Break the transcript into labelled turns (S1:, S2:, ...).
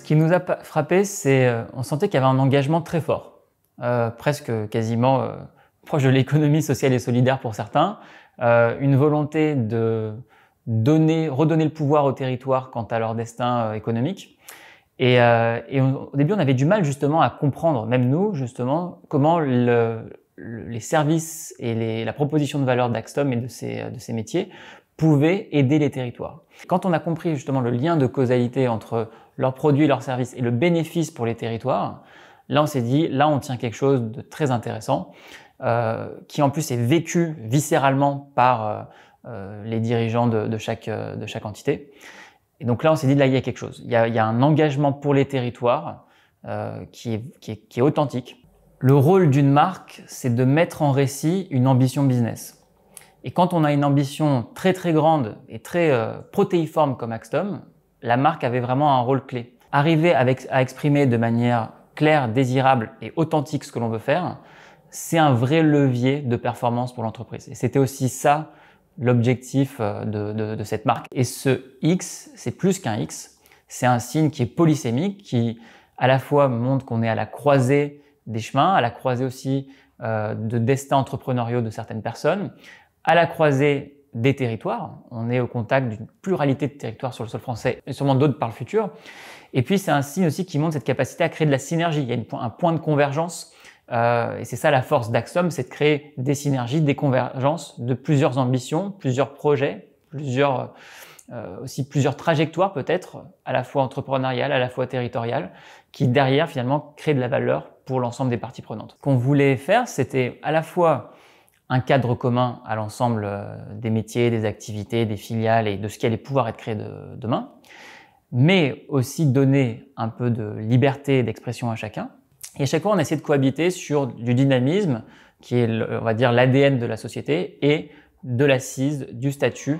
S1: Ce qui nous a frappé, c'est on sentait qu'il y avait un engagement très fort, presque quasiment proche de l'économie sociale et solidaire pour certains, une volonté de redonner le pouvoir aux territoires quant à leur destin économique. Et au début, on avait du mal justement à comprendre, même nous justement, comment les services et la proposition de valeur d'Axtom et de ces métiers pouvaient aider les territoires. Quand on a compris justement le lien de causalité entre leurs produits, leurs services et le bénéfice pour les territoires, là on s'est dit, là on tient quelque chose de très intéressant, qui en plus est vécu viscéralement par les dirigeants de chaque entité. Et donc là on s'est dit, là il y a quelque chose. Il y a un engagement pour les territoires qui est authentique. Le rôle d'une marque, c'est de mettre en récit une ambition business. Et quand on a une ambition très très grande et très protéiforme comme Akstom, la marque avait vraiment un rôle clé. Arriver à exprimer de manière claire, désirable et authentique ce que l'on veut faire, c'est un vrai levier de performance pour l'entreprise. Et c'était aussi ça l'objectif de cette marque. Et ce X, c'est plus qu'un X, c'est un signe qui est polysémique, qui à la fois montre qu'on est à la croisée des chemins, à la croisée aussi de destins entrepreneuriaux de certaines personnes, à la croisée des territoires. On est au contact d'une pluralité de territoires sur le sol français et sûrement d'autres par le futur. Et puis c'est un signe aussi qui montre cette capacité à créer de la synergie. Il y a un point de convergence et c'est ça la force d'Akstom, c'est de créer des synergies, des convergences de plusieurs ambitions, plusieurs projets, plusieurs trajectoires peut-être, à la fois entrepreneuriales, à la fois territoriales, qui derrière finalement créent de la valeur pour l'ensemble des parties prenantes. Ce qu'on voulait faire, c'était à la fois un cadre commun à l'ensemble des métiers, des activités, des filiales et de ce qui allait pouvoir être créé demain, mais aussi donner un peu de liberté d'expression à chacun. Et à chaque fois, on a essayé de cohabiter sur du dynamisme, qui est, on va dire, l'ADN de la société, et de l'assise, du statut.